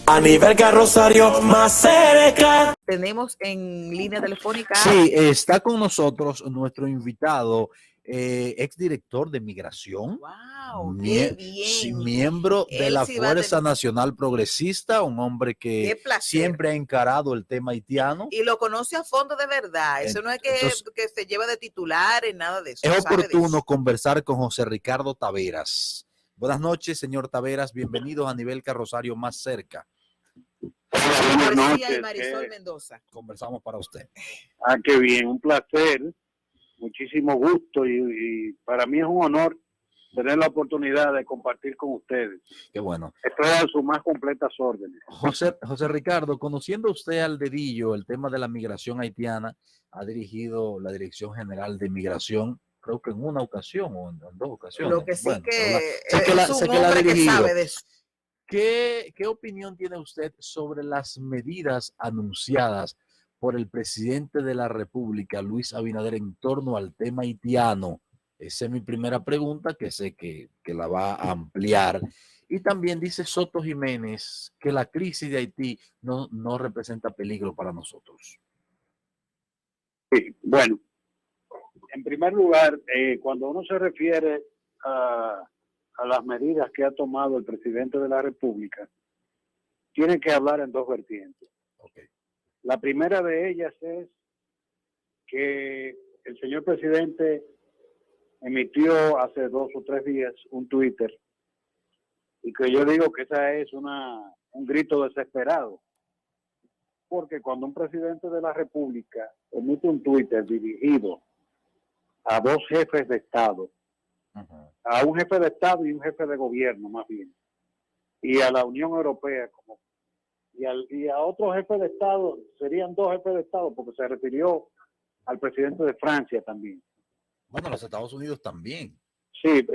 A nivel Carrosario más cerca. Tenemos en línea telefónica. Sí, está con nosotros nuestro invitado, exdirector de Migración. ¡Wow! ¡Qué bien! Sí, miembro de la Fuerza Nacional Progresista, un hombre que siempre ha encarado el tema haitiano. Y lo conoce a fondo de verdad. Eso no es que se lleva de titular en nada de eso. Es oportuno conversar con José Ricardo Taveras. Buenas noches, señor Taveras. Bienvenidos a Nivel Carrosario más cerca. Buenas noches. Marisol Mendoza. Conversamos para usted. Qué bien, un placer, muchísimo gusto y para mí es un honor tener la oportunidad de compartir con ustedes. Qué bueno. Estoy a sus más completas órdenes. José Ricardo, conociendo usted al dedillo el tema de la migración haitiana, ha dirigido la Dirección General de Migración, creo que en una ocasión o en dos ocasiones. Lo que sí bueno, que sé que la ha dirigido. Que sabe de eso. ¿Qué opinión tiene usted sobre las medidas anunciadas por el presidente de la República, Luis Abinader, en torno al tema haitiano? Esa es mi primera pregunta, que sé que la va a ampliar. Y también dice Soto Jiménez que la crisis de Haití no representa peligro para nosotros. Sí, bueno, en primer lugar, cuando uno se refiere a las medidas que ha tomado el presidente de la República, tiene que hablar en dos vertientes. Okay. La primera de ellas es que el señor presidente emitió hace 2 o 3 días un Twitter y que yo digo que esa es un grito desesperado, porque cuando un presidente de la República emite un Twitter dirigido a 2 jefes de Estado, a un jefe de Estado y un jefe de gobierno más bien, y a la Unión Europea y a otro jefe de Estado, serían 2 jefes de Estado porque se refirió al presidente de Francia también. Bueno, los Estados Unidos también. Sí,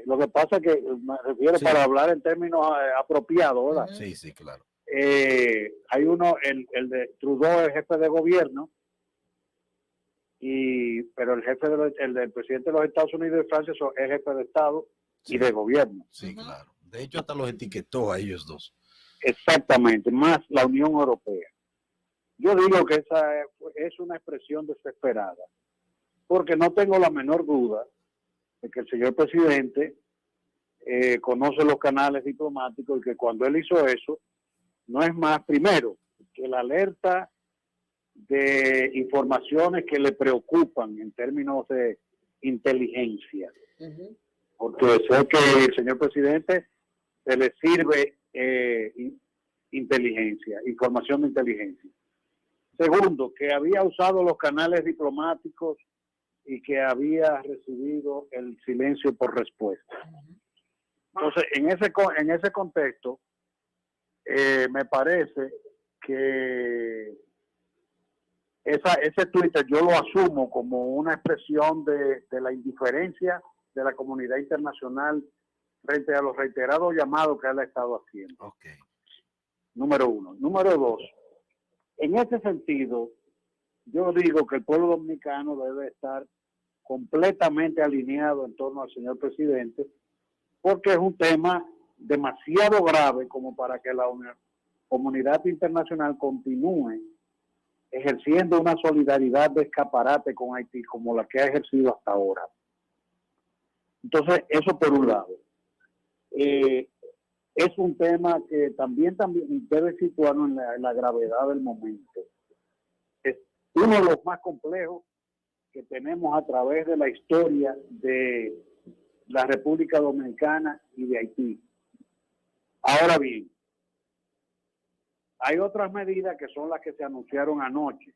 lo que pasa es que me refiero para hablar en términos apropiados, ¿verdad? Sí, claro. Hay uno, el de Trudeau, el jefe de gobierno, pero el del presidente de los Estados Unidos y de Francia es jefe de Estado y de gobierno. Sí, claro. De hecho, hasta los etiquetó a ellos dos. Exactamente, más la Unión Europea. Yo digo que esa es una expresión desesperada, porque no tengo la menor duda de que el señor presidente conoce los canales diplomáticos y que cuando él hizo eso, no es más, primero, que la alerta de informaciones que le preocupan en términos de inteligencia. Porque sé que el señor presidente se le sirve inteligencia, información de inteligencia. Segundo, que había usado los canales diplomáticos y que había recibido el silencio por respuesta. Entonces, en ese contexto, me parece que ese Twitter yo lo asumo como una expresión de la indiferencia de la comunidad internacional frente a los reiterados llamados que él ha estado haciendo. Okay. Número 1. Número 2, en ese sentido, yo digo que el pueblo dominicano debe estar completamente alineado en torno al señor presidente, porque es un tema demasiado grave como para que la comunidad internacional continúe ejerciendo una solidaridad de escaparate con Haití como la que ha ejercido hasta ahora. Entonces, eso por un lado. Es un tema que también debe situarnos en la gravedad del momento. Es uno de los más complejos que tenemos a través de la historia de la República Dominicana y de Haití. Ahora bien, hay otras medidas que son las que se anunciaron anoche,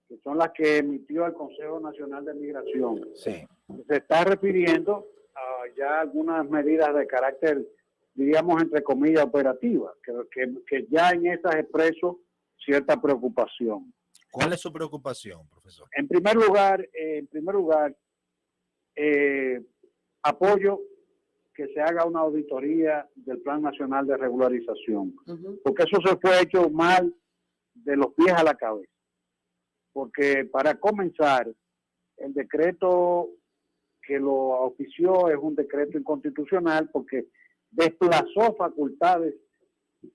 que son las que emitió el Consejo Nacional de Migración. Sí. Se está refiriendo a ya algunas medidas de carácter, diríamos, entre comillas, operativas, que ya en esas expreso cierta preocupación. ¿Cuál es su preocupación, profesor? En primer lugar, apoyo que se haga una auditoría del Plan Nacional de Regularización, porque eso se fue hecho mal de los pies a la cabeza. Porque para comenzar, el decreto que lo auspició es un decreto inconstitucional porque desplazó facultades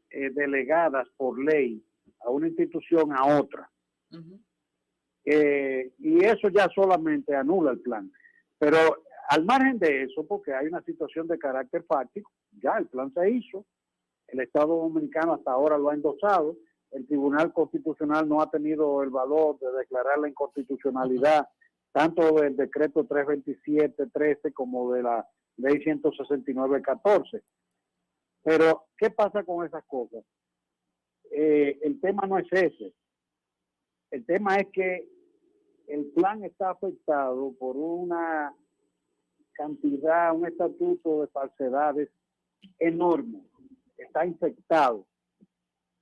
delegadas por ley a una institución a otra. Y eso ya solamente anula el plan. Pero al margen de eso, porque hay una situación de carácter fáctico, ya el plan se hizo, el Estado Dominicano hasta ahora lo ha endosado, el Tribunal Constitucional no ha tenido el valor de declarar la inconstitucionalidad tanto del decreto 327-13 como de la ley 169-14. Pero, ¿qué pasa con esas cosas? El tema no es ese. El tema es que el plan está afectado por una cantidad, un estatuto de falsedades enorme. Está infectado.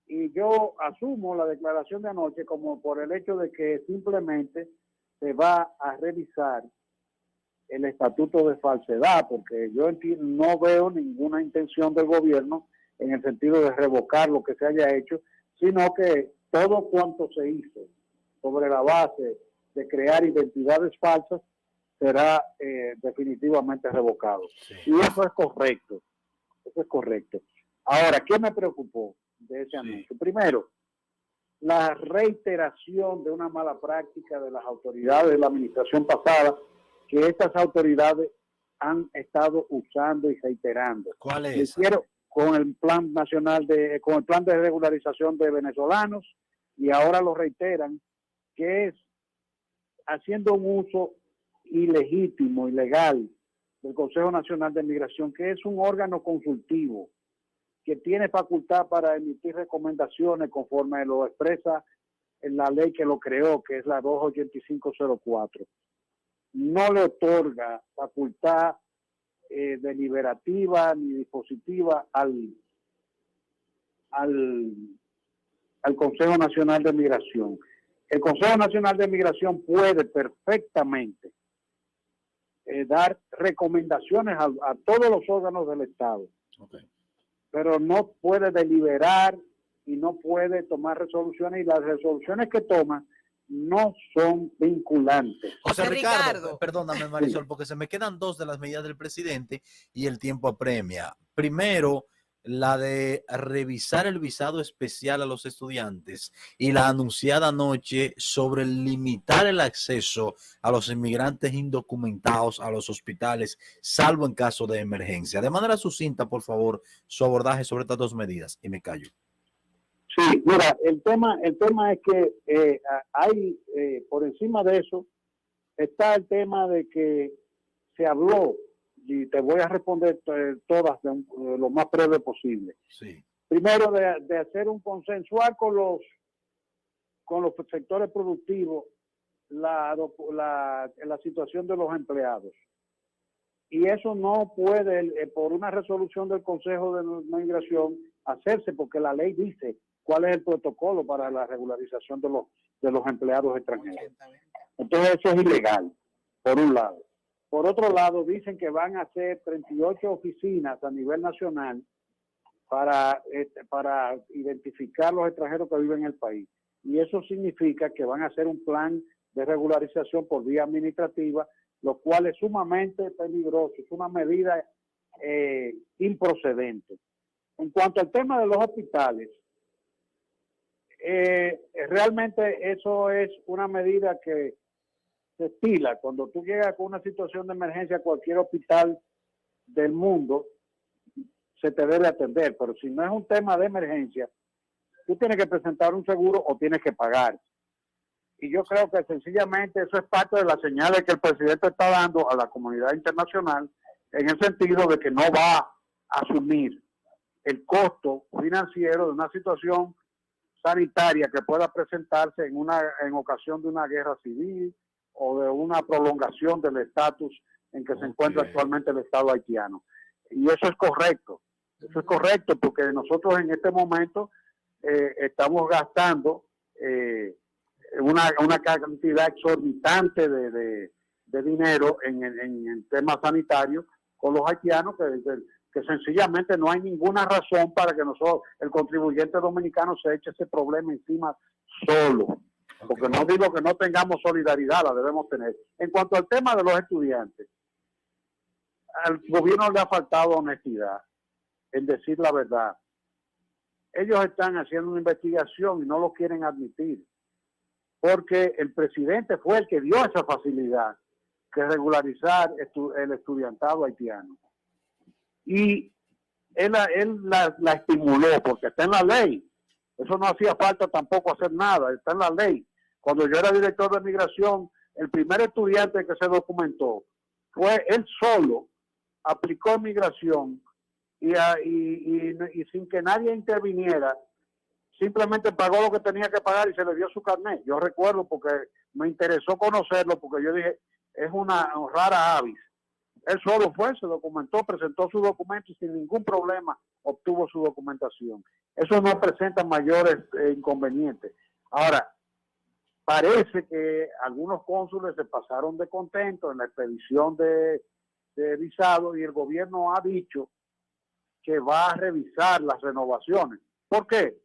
Y yo asumo la declaración de anoche como por el hecho de que simplemente se va a revisar el estatuto de falsedad, porque yo no veo ninguna intención del gobierno en el sentido de revocar lo que se haya hecho, sino que todo cuanto se hizo sobre la base de crear identidades falsas será definitivamente revocado. Sí. Y eso es correcto. Eso es correcto. Ahora, ¿qué me preocupó de ese anuncio? Primero, la reiteración de una mala práctica de las autoridades de la administración pasada, que estas autoridades han estado usando y reiterando. ¿Cuál es? Con el plan nacional con el plan de regularización de venezolanos, y ahora lo reiteran, que es haciendo un uso ilegítimo, ilegal del Consejo Nacional de Migración, que es un órgano consultivo que tiene facultad para emitir recomendaciones conforme lo expresa en la ley que lo creó, que es la 28504. No le otorga facultad deliberativa ni dispositiva al Consejo Nacional de Migración. El Consejo Nacional de Migración puede perfectamente dar recomendaciones a todos los órganos del Estado, pero no puede deliberar y no puede tomar resoluciones, y las resoluciones que toma no son vinculantes. José Ricardo, perdóname Marisol, porque se me quedan dos de las medidas del presidente y el tiempo apremia. Primero, la de revisar el visado especial a los estudiantes, y la anunciada anoche sobre limitar el acceso a los inmigrantes indocumentados a los hospitales, salvo en caso de emergencia. De manera sucinta, por favor, su abordaje sobre estas dos medidas, y me callo. Sí, mira, el tema es que hay, por encima de eso, está el tema de que se habló, y te voy a responder todas lo más breve posible. Sí. Primero, de hacer un consensuar con los sectores productivos la situación de los empleados. Y eso no puede, por una resolución del Consejo de Migración, hacerse, porque la ley dice cuál es el protocolo para la regularización de los empleados extranjeros. Entonces eso es ilegal, por un lado. Por otro lado, dicen que van a hacer 38 oficinas a nivel nacional para identificar los extranjeros que viven en el país. Y eso significa que van a hacer un plan de regularización por vía administrativa, lo cual es sumamente peligroso, es una medida improcedente. En cuanto al tema de los hospitales, realmente eso es una medida que se estila. Cuando tú llegas con una situación de emergencia a cualquier hospital del mundo, se te debe atender, pero si no es un tema de emergencia, tú tienes que presentar un seguro o tienes que pagar. Y yo creo que sencillamente eso es parte de las señales que el presidente está dando a la comunidad internacional, en el sentido de que no va a asumir el costo financiero de una situación sanitaria que pueda presentarse en ocasión de una guerra civil o de una prolongación del estatus en que se encuentra actualmente el Estado haitiano. Y eso es correcto. Eso es correcto, porque nosotros en este momento estamos gastando una cantidad exorbitante de dinero en temas sanitarios con los haitianos, que sencillamente no hay ninguna razón para que el contribuyente dominicano se eche ese problema encima solo. Porque no digo que no tengamos solidaridad, la debemos tener. En cuanto al tema de los estudiantes, al gobierno le ha faltado honestidad en decir la verdad. ellos están haciendo una investigación y no lo quieren admitir, porque el presidente fue el que dio esa facilidad que regularizar el estudiantado haitiano. Y él la estimuló porque está en la ley. Eso no hacía falta tampoco hacer nada, está en la ley. Cuando yo era director de migración, el primer estudiante que se documentó fue él solo, aplicó migración y sin que nadie interviniera, simplemente pagó lo que tenía que pagar y se le dio su carnet. Yo recuerdo porque me interesó conocerlo, porque yo dije, es una rara avis. Él solo fue, se documentó, presentó su documento y sin ningún problema obtuvo su documentación. Eso no presenta mayores inconvenientes. Ahora, parece que algunos cónsules se pasaron de contento en la expedición de visado y el gobierno ha dicho que va a revisar las renovaciones. ¿Por qué?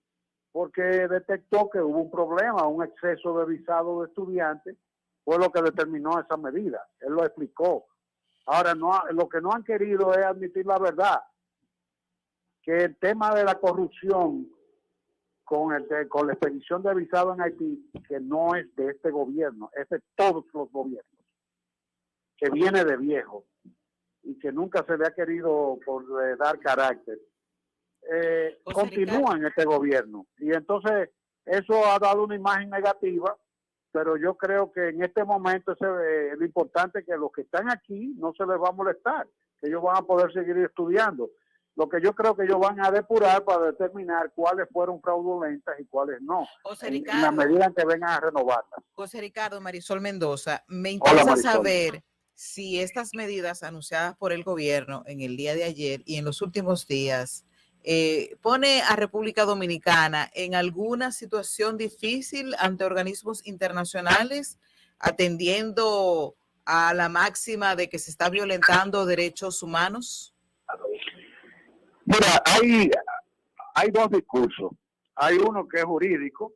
Porque detectó que hubo un problema, un exceso de visado de estudiantes, fue lo que determinó esa medida. Él lo explicó. Ahora, lo que no han querido es admitir la verdad, que el tema de la corrupción con la expedición de visado en Haití, que no es de este gobierno, es de todos los gobiernos, que viene de viejo y que nunca se le ha querido dar carácter, continúa en este gobierno. Y entonces eso ha dado una imagen negativa, pero yo creo que en este momento es lo importante, que los que están aquí no se les va a molestar, que ellos van a poder seguir estudiando. Lo que yo creo que ellos van a depurar para determinar cuáles fueron fraudulentas y cuáles no, en la medida en que vengan a renovarlas. José Ricardo, Marisol Mendoza, me interesa saber si estas medidas anunciadas por el gobierno en el día de ayer y en los últimos días pone a República Dominicana en alguna situación difícil ante organismos internacionales, atendiendo a la máxima de que se está violentando derechos humanos. Mira, hay dos discursos. Hay uno que es jurídico.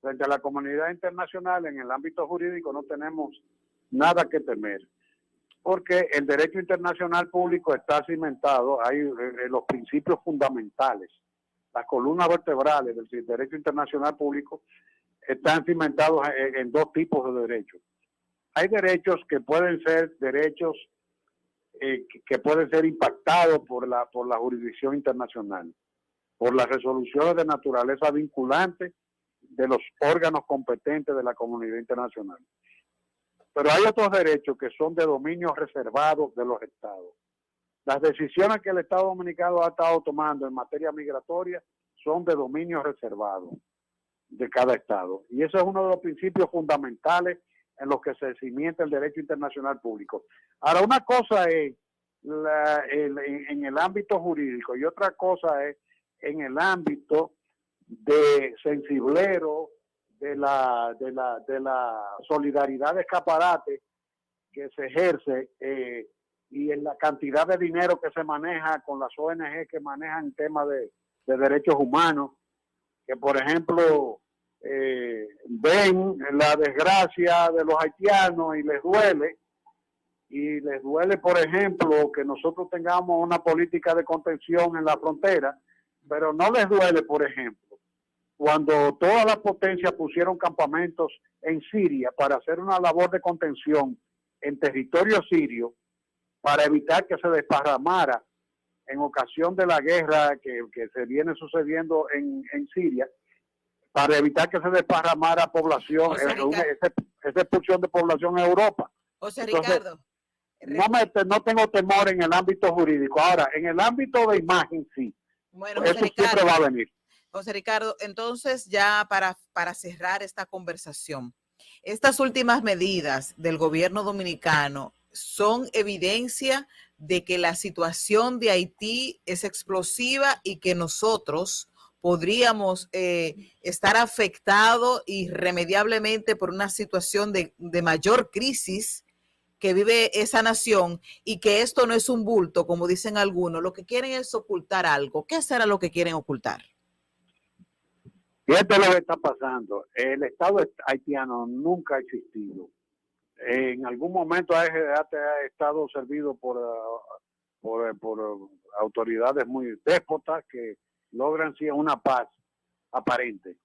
Frente a la comunidad internacional, en el ámbito jurídico no tenemos nada que temer, porque el derecho internacional público está cimentado, hay los principios fundamentales, las columnas vertebrales del derecho internacional público están cimentados en dos tipos de derechos. Hay derechos que pueden ser derechos que pueden ser impactados por la jurisdicción internacional, por las resoluciones de naturaleza vinculante de los órganos competentes de la comunidad internacional. Pero hay otros derechos que son de dominio reservado de los estados. Las decisiones que el Estado Dominicano ha estado tomando en materia migratoria son de dominio reservado de cada estado. Y ese es uno de los principios fundamentales en los que se cimienta el derecho internacional público. Ahora, una cosa es en el ámbito jurídico y otra cosa es en el ámbito de sensiblero, de la solidaridad de escaparate que se ejerce y en la cantidad de dinero que se maneja con las ONG que manejan temas de derechos humanos, que por ejemplo ven la desgracia de los haitianos y les duele, por ejemplo, que nosotros tengamos una política de contención en la frontera, pero no les duele, por ejemplo, cuando todas las potencias pusieron campamentos en Siria para hacer una labor de contención en territorio sirio para evitar que se desparramara en ocasión de la guerra que se viene sucediendo en Siria, para evitar que se desparramara población, esa expulsión de población en Europa. José Ricardo. Entonces, no tengo temor en el ámbito jurídico. Ahora, en el ámbito de imagen, sí. Bueno, eso siempre va a venir. José Ricardo, entonces ya para cerrar esta conversación, estas últimas medidas del gobierno dominicano son evidencia de que la situación de Haití es explosiva y que nosotros podríamos estar afectados irremediablemente por una situación de mayor crisis que vive esa nación, y que esto no es un bulto, como dicen algunos, lo que quieren es ocultar algo. ¿Qué será lo que quieren ocultar? Fíjate lo que está pasando. El Estado haitiano nunca ha existido. En algún momento ha estado servido por autoridades muy déspotas que logran sí una paz aparente.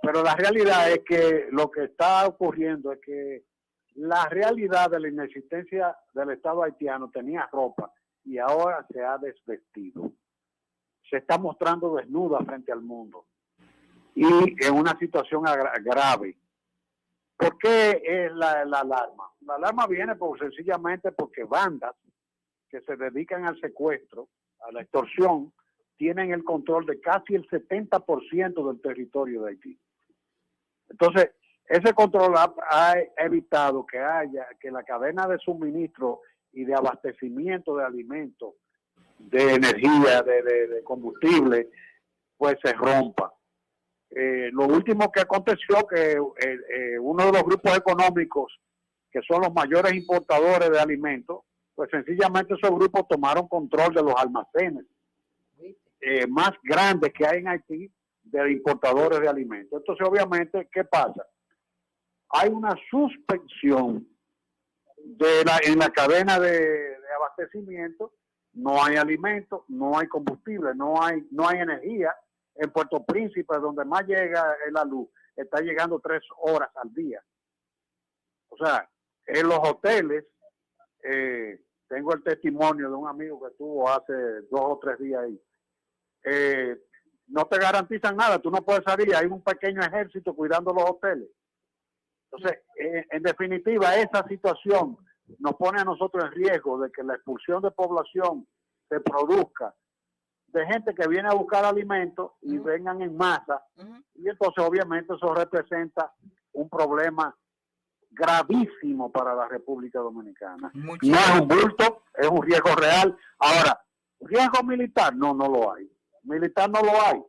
Pero la realidad es que lo que está ocurriendo es que la realidad de la inexistencia del Estado haitiano tenía ropa y ahora se ha desvestido. Se está mostrando desnuda frente al mundo y en una situación grave. ¿Por qué es la alarma? La alarma viene sencillamente porque bandas que se dedican al secuestro, a la extorsión, tienen el control de casi el 70% del territorio de Haití. Entonces, ese control ha evitado que la cadena de suministro y de abastecimiento de alimentos, de energía, de combustible, pues se rompa. Lo último que aconteció que uno de los grupos económicos que son los mayores importadores de alimentos, pues sencillamente esos grupos tomaron control de los almacenes más grandes que hay en Haití de importadores de alimentos. Entonces, obviamente, ¿qué pasa? Hay una suspensión en la cadena de abastecimiento, no hay alimentos, no hay combustible, no hay energía. En Puerto Príncipe, donde más llega la luz, está llegando 3 horas al día. O sea, en los hoteles, tengo el testimonio de un amigo que estuvo hace 2 o 3 días ahí, no te garantizan nada, tú no puedes salir, hay un pequeño ejército cuidando los hoteles. Entonces, en definitiva, esa situación nos pone a nosotros en riesgo de que la expulsión de población se produzca de gente que viene a buscar alimentos y vengan en masa, y entonces obviamente eso representa un problema gravísimo para la República Dominicana. No es un bulto, es un riesgo real. Ahora, riesgo militar, no lo hay. Militar no lo hay.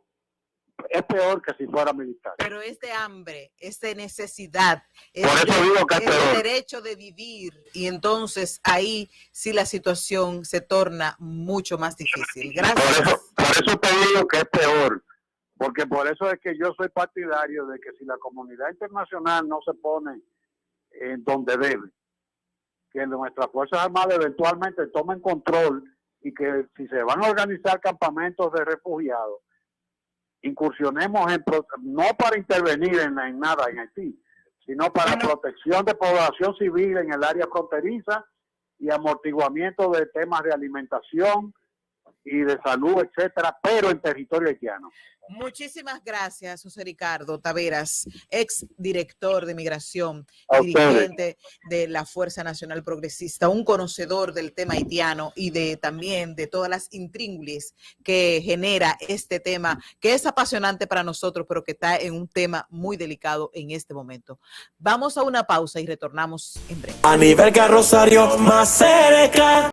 Es peor que si fuera militar. Pero es de hambre, es de necesidad, es por eso digo que es peor. El derecho de vivir, y entonces ahí sí la situación se torna mucho más difícil. Gracias. Por eso te digo que es peor, porque por eso es que yo soy partidario de que si la comunidad internacional no se pone en donde debe, que nuestras Fuerzas Armadas eventualmente tomen control y que si se van a organizar campamentos de refugiados, incursionemos no para intervenir en nada en Haití, sino para protección de población civil en el área fronteriza y amortiguamiento de temas de alimentación y de salud, etcétera, pero en territorio haitiano. Muchísimas gracias, José Ricardo Taveras, ex director de Migración, dirigente de la Fuerza Nacional Progresista, un conocedor del tema haitiano y también de todas las intríngulis que genera este tema, que es apasionante para nosotros, pero que está en un tema muy delicado en este momento. Vamos a una pausa y retornamos en breve. Aníbal Rosario más cerca.